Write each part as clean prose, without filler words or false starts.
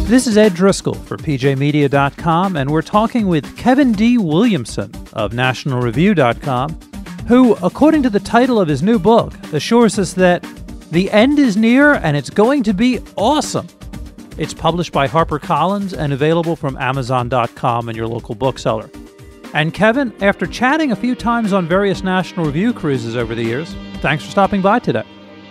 This is Ed Driscoll for PJmedia.com, and we're talking with Kevin D. Williamson of NationalReview.com, who, according to the title of his new book, assures us that the end is near and it's going to be awesome. It's published by HarperCollins and available from Amazon.com and your local bookseller. And Kevin, after chatting a few times on various National Review cruises over the years, thanks for stopping by today.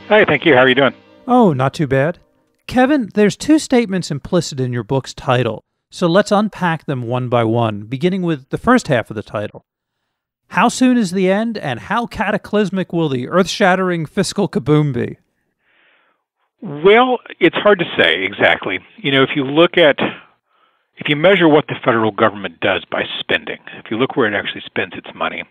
Hey, thank you. How are you doing? Oh, not too bad. Kevin, there's two statements implicit in your book's title, so let's unpack them one by one, beginning with the first half of the title. How soon is the end, and how cataclysmic will the earth-shattering fiscal kaboom be? Well, it's hard to say exactly. If you measure what the federal government does by spending, if you look where it actually spends its money,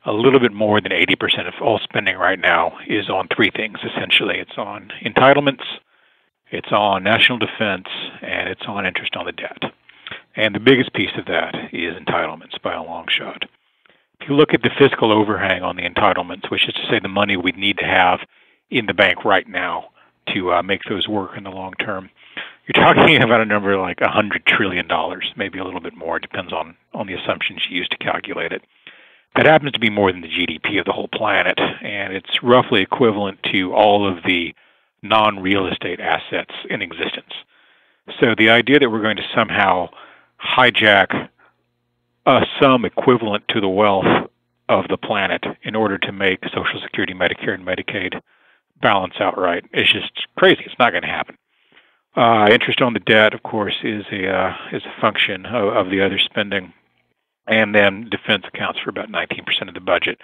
a little bit more than 80% of all spending right now is on three things, essentially. It's on entitlements, it's on national defense, and it's on interest on the debt. And the biggest piece of that is entitlements by a long shot. If you look at the fiscal overhang on the entitlements, which is to say the money we need to have in the bank right now to make those work in the long term, you're talking about a number like $100 trillion, maybe a little bit more. It depends on the assumptions you use to calculate it. That happens to be more than the GDP of the whole planet, and it's roughly equivalent to all of the non-real estate assets in existence. So the idea that we're going to somehow hijack a sum equivalent to the wealth of the planet in order to make Social Security, Medicare, and Medicaid balance out right is just crazy. It's not going to happen. Interest on the debt, of course, is a function of the other spending, and then defense accounts for about 19% of the budget.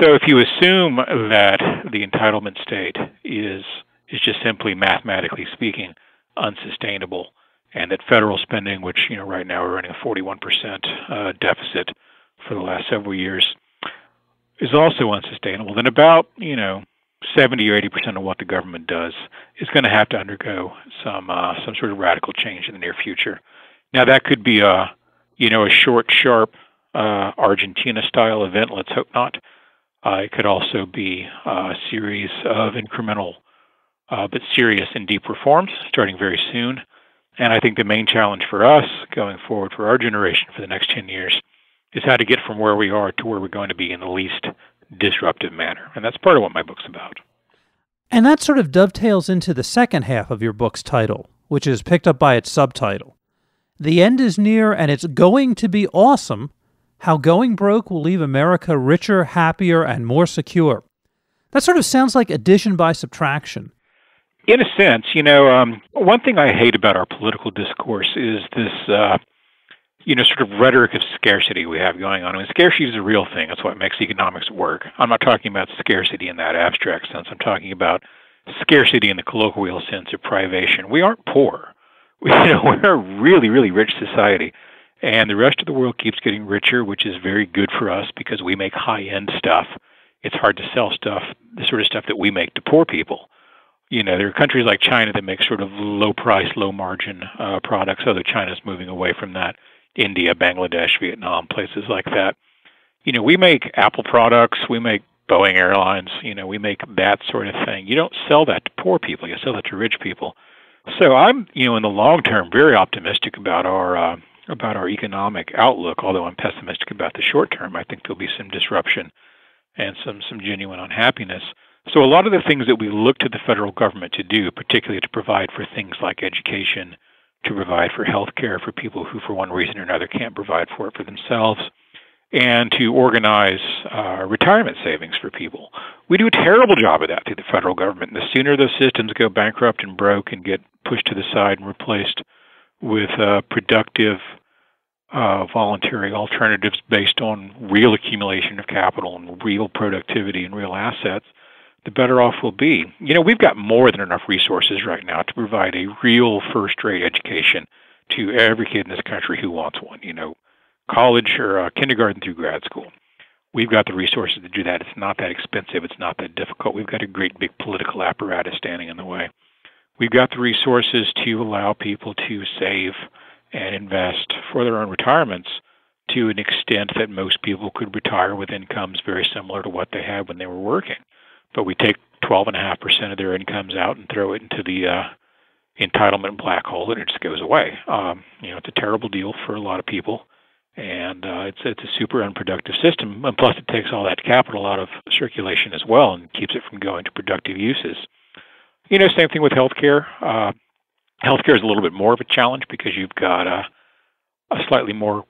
So if you assume that the entitlement state is just simply, mathematically speaking, unsustainable, and that federal spending, which right now we're running a 41% deficit for the last several years, is also unsustainable, then about 70 or 80% of what the government does is going to have to undergo some sort of radical change in the near future. Now that could be a short, sharp Argentina-style event. Let's hope not. It could also be a series of incremental but serious and deep reforms starting very soon. And I think the main challenge for us going forward for our generation for the next 10 years is how to get from where we are to where we're going to be in the least disruptive manner. And that's part of what my book's about. And that sort of dovetails into the second half of your book's title, which is picked up by its subtitle. The end is near and it's going to be awesome. How going broke will leave America richer, happier, and more secure. That sort of sounds like addition by subtraction. In a sense, one thing I hate about our political discourse is this, sort of rhetoric of scarcity we have going on. I mean, scarcity is a real thing. That's what makes economics work. I'm not talking about scarcity in that abstract sense. I'm talking about scarcity in the colloquial sense of privation. We aren't poor. We're a really, really rich society. And the rest of the world keeps getting richer, which is very good for us because we make high-end stuff. It's hard to sell stuff, the sort of stuff that we make, to poor people. There are countries like China that make sort of low-price, low-margin products, although China's moving away from that. India, Bangladesh, Vietnam, places like that. We make Apple products, we make Boeing Airlines, we make that sort of thing. You don't sell that to poor people, you sell that to rich people. So I'm, in the long term, very optimistic about our economic outlook, although I'm pessimistic about the short term. I think there'll be some disruption and some genuine unhappiness. So a lot of the things that we look to the federal government to do, particularly to provide for things like education, to provide for health care for people who, for one reason or another, can't provide for it for themselves, and to organize retirement savings for people. We do a terrible job of that through the federal government. And the sooner those systems go bankrupt and broke and get pushed to the side and replaced with productive, voluntary alternatives based on real accumulation of capital and real productivity and real assets, the better off we'll be. We've got more than enough resources right now to provide a real first-rate education to every kid in this country who wants one, college or kindergarten through grad school. We've got the resources to do that. It's not that expensive. It's not that difficult. We've got a great big political apparatus standing in the way. We've got the resources to allow people to save and invest for their own retirements to an extent that most people could retire with incomes very similar to what they had when they were working. But we take 12.5% of their incomes out and throw it into the entitlement black hole, and it just goes away. It's a terrible deal for a lot of people, and it's a super unproductive system. And plus, it takes all that capital out of circulation as well, and keeps it from going to productive uses. Same thing with healthcare. Healthcare is a little bit more of a challenge because you've got a slightly more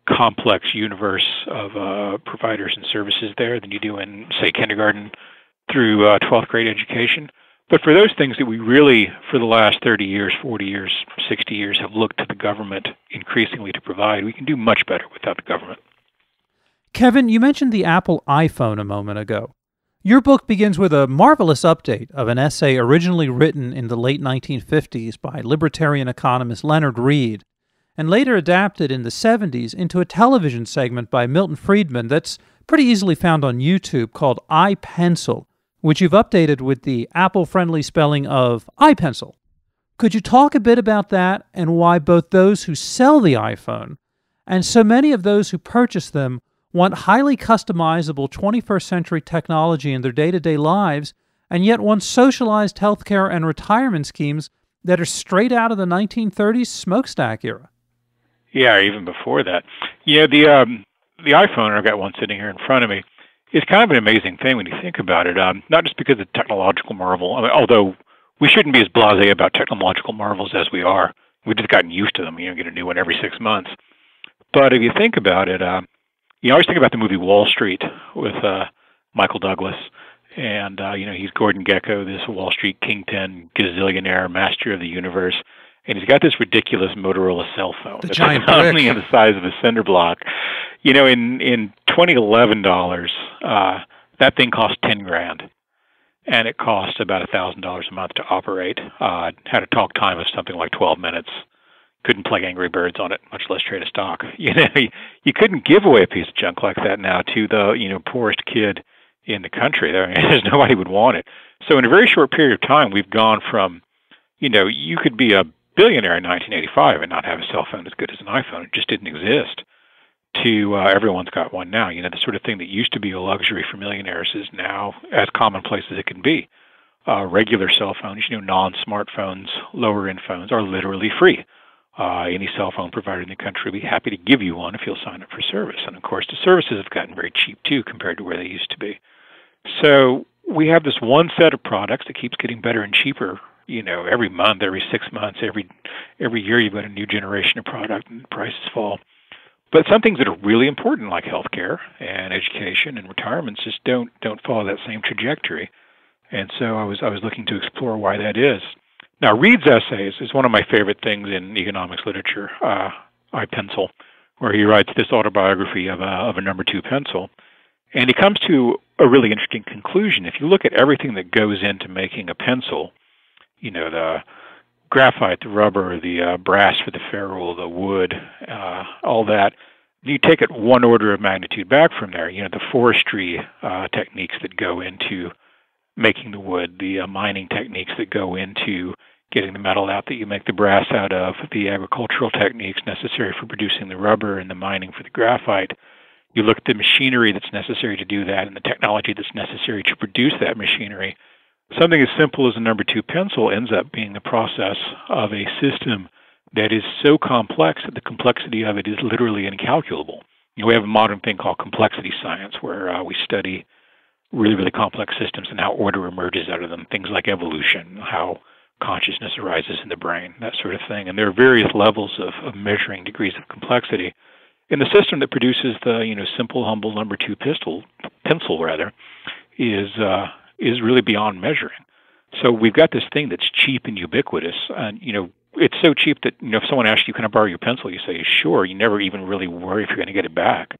complex universe of providers and services there than you do in, say, kindergarten through 12th grade education. But for those things that we really, for the last 30 years, 40 years, 60 years, have looked to the government increasingly to provide, we can do much better without the government. Kevin, you mentioned the Apple iPhone a moment ago. Your book begins with a marvelous update of an essay originally written in the late 1950s by libertarian economist Leonard and later adapted in the 70s into a television segment by Milton Friedman that's pretty easily found on YouTube called iPencil, which you've updated with the Apple-friendly spelling of iPencil. Could you talk a bit about that and why both those who sell the iPhone and so many of those who purchase them want highly customizable 21st century technology in their day-to-day lives, and yet want socialized healthcare and retirement schemes that are straight out of the 1930s smokestack era? Yeah, even before that. The iPhone, I've got one sitting here in front of me, is kind of an amazing thing when you think about it, not just because it's a technological marvel, although we shouldn't be as blasé about technological marvels as we are. We've just gotten used to them, get a new one every 6 months. But if you think about it, I always think about the movie Wall Street with Michael Douglas. And, he's Gordon Gekko, this Wall Street kingpin, gazillionaire, master of the universe. And he's got this ridiculous Motorola cell phone. The giant only the size of a cinder block. In 2011 dollars, that thing cost $10,000. And it cost about $1,000 a month to operate. Had a talk time of something like 12 minutes. Couldn't play Angry Birds on it, much less trade a stock. You couldn't give away a piece of junk like that now to the poorest kid in the country. Nobody would want it. So in a very short period of time, we've gone from, you could be a billionaire in 1985 and not have a cell phone as good as an iPhone. It just didn't exist. To everyone's got one now. The sort of thing that used to be a luxury for millionaires is now as commonplace as it can be. Regular cell phones, non-smartphones, lower-end phones are literally free. Any cell phone provider in the country will be happy to give you one if you'll sign up for service. And of course, the services have gotten very cheap too compared to where they used to be. So we have this one set of products that keeps getting better and cheaper. Every month, every 6 months, every year you've got a new generation of product and prices fall. But some things that are really important, like healthcare and education and retirements, just don't follow that same trajectory. And so I was looking to explore why that is. Now, Reed's essays is one of my favorite things in economics literature, iPencil, where he writes this autobiography of a number 2 pencil. And he comes to a really interesting conclusion. If you look at everything that goes into making a pencil, the graphite, the rubber, the brass for the ferrule, the wood, all that, you take it one order of magnitude back from there. The forestry techniques that go into making the wood, the mining techniques that go into getting the metal out that you make the brass out of, the agricultural techniques necessary for producing the rubber and the mining for the graphite. You look at the machinery that's necessary to do that and the technology that's necessary to produce that machinery. Something as simple as a number 2 pencil ends up being the process of a system that is so complex that the complexity of it is literally incalculable. We have a modern thing called complexity science where we study really, really complex systems and how order emerges out of them, things like evolution, how consciousness arises in the brain, that sort of thing. And there are various levels of measuring degrees of complexity. And the system that produces the simple, humble number 2 pencil is really beyond measuring. So we've got this thing that's cheap and ubiquitous, and it's so cheap that if someone asks you, "Can I borrow your pencil?" you say, "Sure." You never even really worry if you're going to get it back.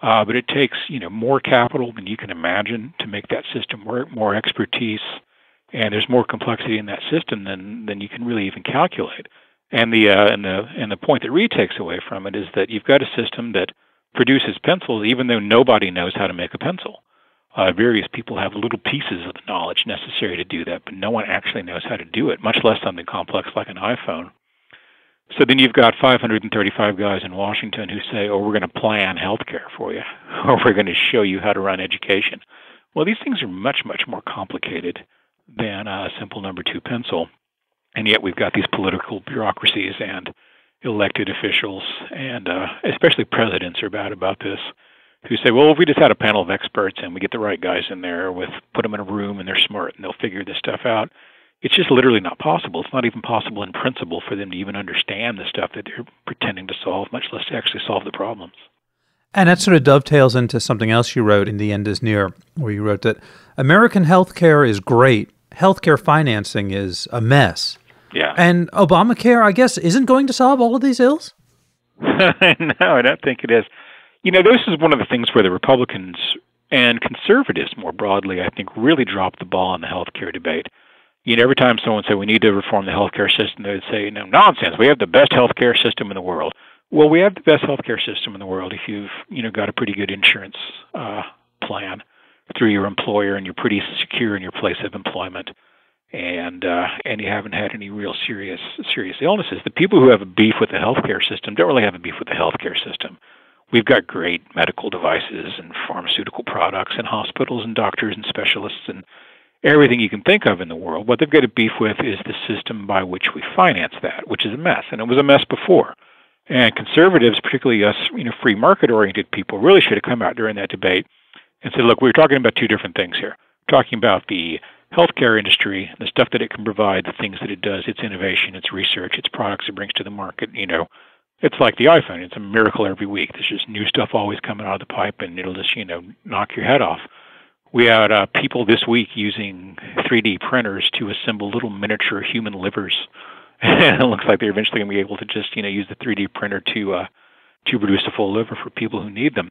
But it takes more capital than you can imagine to make that system work, more expertise, and there's more complexity in that system than you can really even calculate. And the point that Reed takes away from it is that you've got a system that produces pencils even though nobody knows how to make a pencil. Various people have little pieces of the knowledge necessary to do that, but no one actually knows how to do it, much less something complex like an iPhone. So then you've got 535 guys in Washington who say, "Oh, we're going to plan healthcare for you," or "We're going to show you how to run education." Well, these things are much, much more complicated than a simple number 2 pencil. And yet we've got these political bureaucracies and elected officials, and especially presidents are bad about this, who say, well, if we just had a panel of experts and we get the right guys in there, put them in a room and they're smart and they'll figure this stuff out. It's just literally not possible. It's not even possible in principle for them to even understand the stuff that they're pretending to solve, much less to actually solve the problems. And that sort of dovetails into something else you wrote in The End is Near, where you wrote that American healthcare is great. Healthcare financing is a mess. Yeah. And Obamacare, I guess, isn't going to solve all of these ills? No, I don't think it is. This is one of the things where the Republicans and conservatives more broadly, I think, really dropped the ball on the healthcare debate. Every time someone said we need to reform the healthcare system, they would say, no, nonsense, we have the best healthcare system in the world. Well, we have the best healthcare system in the world if you've got a pretty good insurance plan through your employer and you're pretty secure in your place of employment, and you haven't had any real serious illnesses. The people who have a beef with the healthcare system don't really have a beef with the healthcare system. We've got great medical devices and pharmaceutical products and hospitals and doctors and specialists and everything you can think of in the world. What they've got a beef with is the system by which we finance that, which is a mess, and it was a mess before. And conservatives, particularly us, free market-oriented people, really should have come out during that debate and said, look, we're talking about two different things here. We're talking about the healthcare industry, the stuff that it can provide, the things that it does, its innovation, its research, its products it brings to the market. It's like the iPhone. It's a miracle every week. There's just new stuff always coming out of the pipe, and it'll just, knock your head off. We had people this week using 3D printers to assemble little miniature human livers. And it looks like they're eventually going to be able to just, use the 3D printer to produce a full liver for people who need them.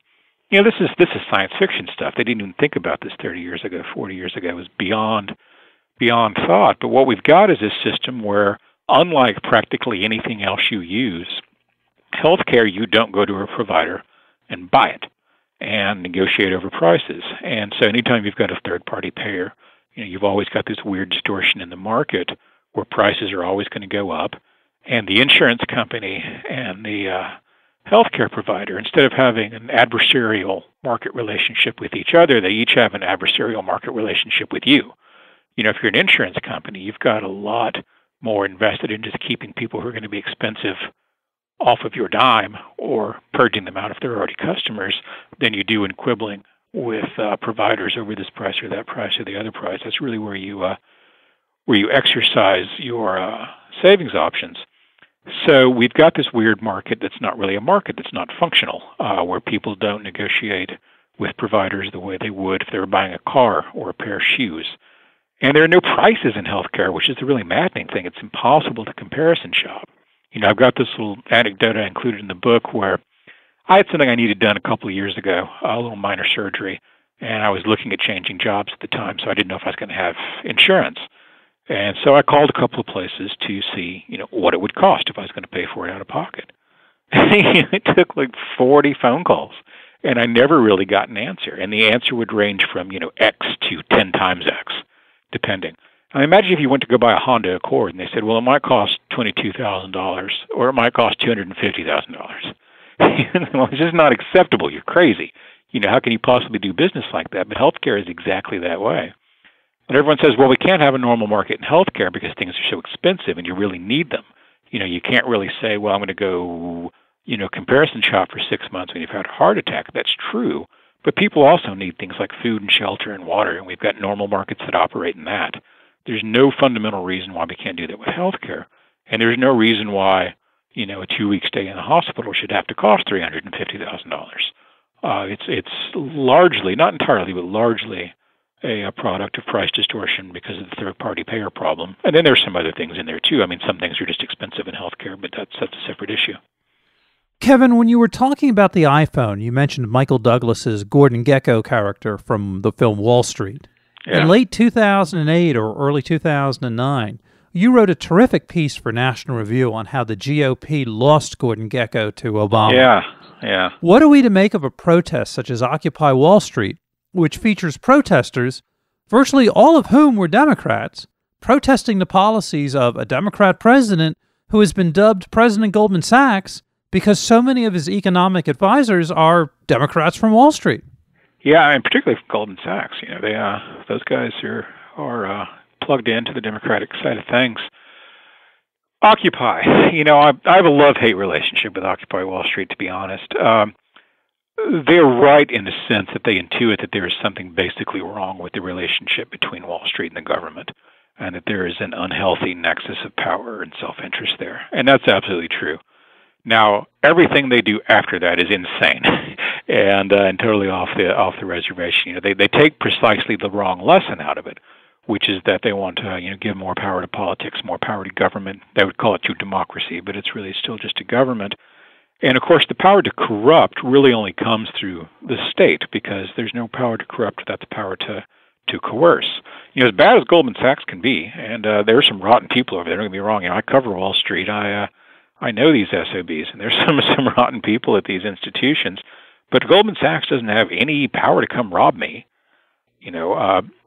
This is science fiction stuff. They didn't even think about this 30 years ago, 40 years ago. It was beyond thought. But what we've got is this system where, unlike practically anything else you use, healthcare, you don't go to a provider and buy it and negotiate over prices. And so anytime you've got a third-party payer, you've always got this weird distortion in the market where prices are always going to go up. And the insurance company and the healthcare provider, instead of having an adversarial market relationship with each other, they each have an adversarial market relationship with you. If you're an insurance company, you've got a lot more invested in just keeping people who are going to be expensive off of your dime or purging them out if they're already customers than you do in quibbling with providers over this price or that price or the other price. That's really where you exercise your savings options. So we've got this weird market that's not really a market, that's not functional, where people don't negotiate with providers the way they would if they were buying a car or a pair of shoes. And there are no prices in healthcare, which is the really maddening thing. It's impossible to comparison shop. I've got this little anecdote I included in the book where I had something I needed done a couple of years ago, a little minor surgery, and I was looking at changing jobs at the time, so I didn't know if I was going to have insurance. And so I called a couple of places to see, what it would cost if I was going to pay for it out of pocket. It took like 40 phone calls, and I never really got an answer. And the answer would range from, X to 10 times X, depending. I imagine if you went to go buy a Honda Accord and they said, well, it might cost $22,000 or it might cost $250,000. Well, it's just not acceptable. You're crazy. How can you possibly do business like that? But healthcare is exactly that way. And everyone says, well, we can't have a normal market in healthcare because things are so expensive and you really need them. You can't really say, well, I'm going to go, comparison shop for 6 months when you've had a heart attack. That's true. But people also need things like food and shelter and water, and we've got normal markets that operate in that. There's no fundamental reason why we can't do that with healthcare. And there's no reason why, a 2-week stay in the hospital should have to cost $350,000. It's largely, not entirely, but largely a product of price distortion because of the third-party payer problem. And then there's some other things in there, too. Some things are just expensive in healthcare, but that's a separate issue. Kevin, when you were talking about the iPhone, you mentioned Michael Douglas's Gordon Gekko character from the film Wall Street. Yeah. In late 2008 or early 2009, you wrote a terrific piece for National Review on how the GOP lost Gordon Gekko to Obama. Yeah. What are we to make of a protest such as Occupy Wall Street, which features protesters, virtually all of whom were Democrats, protesting the policies of a Democrat president who has been dubbed President Goldman Sachs because so many of his economic advisors are Democrats from Wall Street? Yeah, and particularly from Goldman Sachs. Those guys are plugged into the Democratic side of things. Occupy. I have a love-hate relationship with Occupy Wall Street, to be honest. They're right in the sense that they intuit that there is something basically wrong with the relationship between Wall Street and the government, and that there is an unhealthy nexus of power and self-interest there. And that's absolutely true. Now, everything they do after that is insane and totally off the reservation. They take precisely the wrong lesson out of it, which is that they want to give more power to politics, more power to government. They would call it true democracy, but it's really still just a government. And of course, the power to corrupt really only comes through the state, because there's no power to corrupt without the power to coerce. As bad as Goldman Sachs can be, and there are some rotten people over there. Don't get me wrong. I cover Wall Street. I know these SOBs, and there's some rotten people at these institutions. But Goldman Sachs doesn't have any power to come rob me.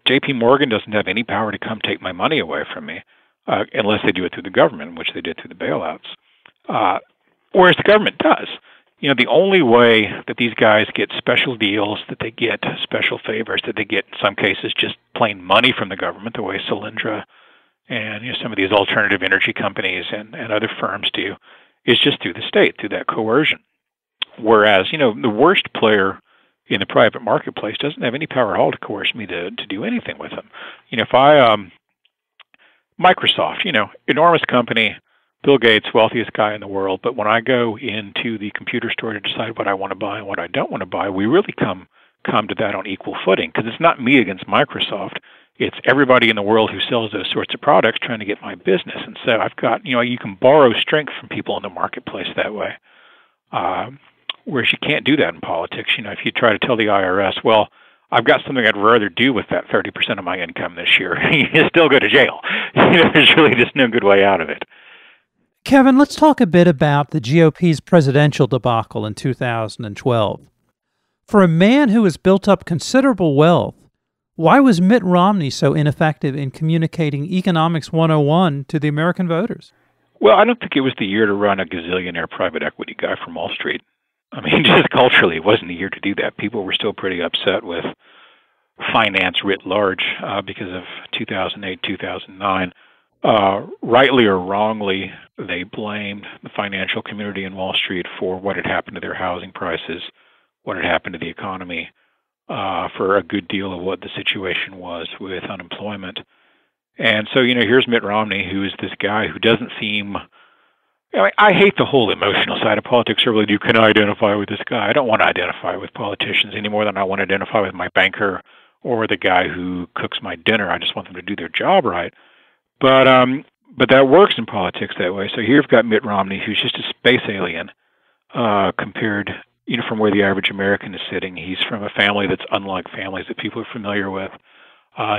J.P. Morgan doesn't have any power to come take my money away from me, unless they do it through the government, which they did through the bailouts. Whereas the government does. The only way that these guys get special deals, that they get special favors, that they get, in some cases, just plain money from the government, the way Solyndra and some of these alternative energy companies and other firms do, is just through the state, through that coercion. Whereas, the worst player in the private marketplace doesn't have any power at all to coerce me to do anything with them. If Microsoft, enormous company, Bill Gates, wealthiest guy in the world, but when I go into the computer store to decide what I want to buy and what I don't want to buy, we really come to that on equal footing, because it's not me against Microsoft. It's everybody in the world who sells those sorts of products trying to get my business. And so I've got, you can borrow strength from people in the marketplace that way. Whereas you can't do that in politics. If you try to tell the IRS, well, I've got something I'd rather do with that 30% of my income this year, you still go to jail. There's really just no good way out of it. Kevin, let's talk a bit about the GOP's presidential debacle in 2012. For a man who has built up considerable wealth, why was Mitt Romney so ineffective in communicating Economics 101 to the American voters? Well, I don't think it was the year to run a gazillionaire private equity guy from Wall Street. Just culturally, it wasn't the year to do that. People were still pretty upset with finance writ large because of 2008, 2009. Rightly or wrongly, they blamed the financial community in Wall Street for what had happened to their housing prices, what had happened to the economy, for a good deal of what the situation was with unemployment. And so, here's Mitt Romney, who is this guy who doesn't seem... I hate the whole emotional side of politics. I really do. Can I identify with this guy? I don't want to identify with politicians any more than I want to identify with my banker or the guy who cooks my dinner. I just want them to do their job right. But that works in politics that way. So here you've got Mitt Romney, who's just a space alien compared, from where the average American is sitting. He's from a family that's unlike families that people are familiar with.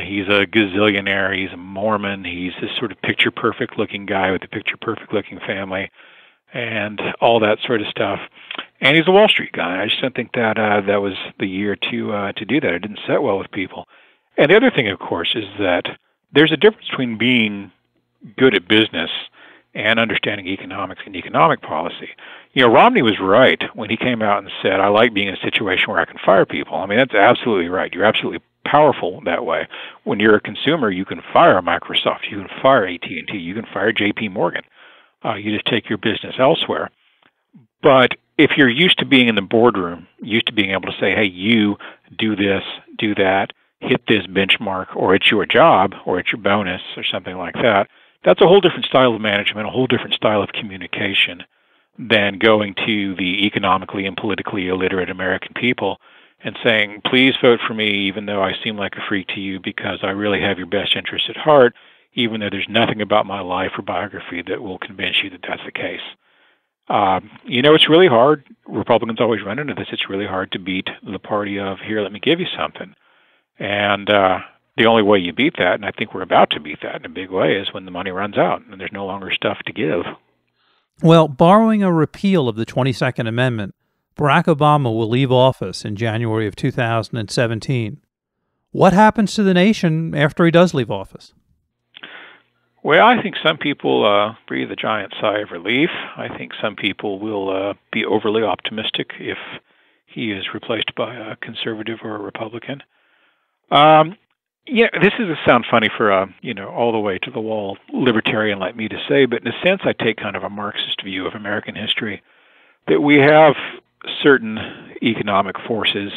He's a gazillionaire. He's a Mormon. He's this sort of picture-perfect looking guy with a picture-perfect looking family and all that sort of stuff. And he's a Wall Street guy. I just don't think that that was the year to do that. It didn't set well with people. And the other thing, of course, is that there's a difference between being good at business and understanding economics and economic policy. Romney was right when he came out and said, I like being in a situation where I can fire people. That's absolutely right. You're absolutely powerful that way. When you're a consumer, you can fire Microsoft, you can fire AT&T, you can fire J.P. Morgan. You just take your business elsewhere. But if you're used to being in the boardroom, used to being able to say, hey, you do this, do that, hit this benchmark, or it's your job, or it's your bonus, or something like that, that's a whole different style of management, a whole different style of communication than going to the economically and politically illiterate American people and saying, please vote for me even though I seem like a freak to you because I really have your best interest at heart, even though there's nothing about my life or biography that will convince you that that's the case. It's really hard. Republicans always run into this. It's really hard to beat the party of, here, let me give you something. And the only way you beat that, and I think we're about to beat that in a big way, is when the money runs out and there's no longer stuff to give. Well, borrowing a repeal of the 22nd Amendment, Barack Obama will leave office in January of 2017. What happens to the nation after he does leave office? Well, I think some people breathe a giant sigh of relief. I think some people will be overly optimistic if he is replaced by a conservative or a Republican. This is sound funny for all the way to the wall libertarian like me to say, but in a sense, I take kind of a Marxist view of American history, that we have certain economic forces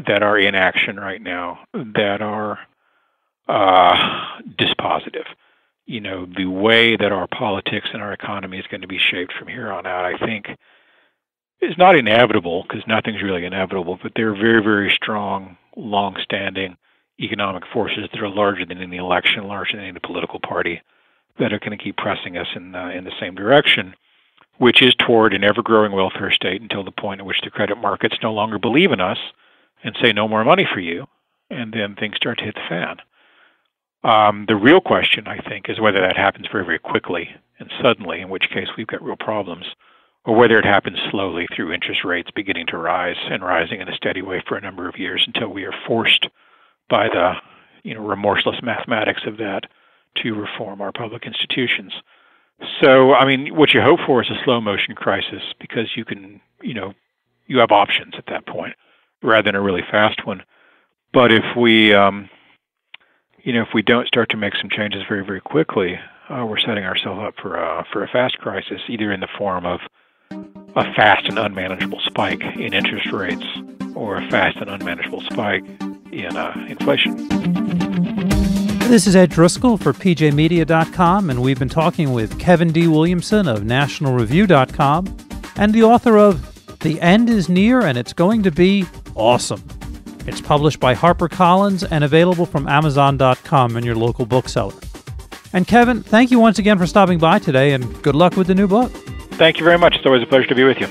that are in action right now that are dispositive. The way that our politics and our economy is going to be shaped from here on out, I think, is not inevitable, because nothing's really inevitable, but they're very, very strong, long-standing economic forces that are larger than any election, larger than any political party, that are going to keep pressing us in the same direction, which is toward an ever-growing welfare state until the point at which the credit markets no longer believe in us and say no more money for you, and then things start to hit the fan. The real question, I think, is whether that happens very, very quickly and suddenly, in which case we've got real problems, or whether it happens slowly through interest rates beginning to rise and rising in a steady way for a number of years until we are forced by the remorseless mathematics of that to reform our public institutions. So, what you hope for is a slow motion crisis, because you can, you have options at that point rather than a really fast one. But if we, if we don't start to make some changes very, very quickly, we're setting ourselves up for a fast crisis, either in the form of a fast and unmanageable spike in interest rates, or a fast and unmanageable spike in inflation. This is Ed Driscoll for PJmedia.com, and we've been talking with Kevin D. Williamson of NationalReview.com, and the author of The End is Near, and It's Going to Be Awesome. It's published by HarperCollins and available from Amazon.com and your local bookseller. And Kevin, thank you once again for stopping by today, and good luck with the new book. Thank you very much. It's always a pleasure to be with you.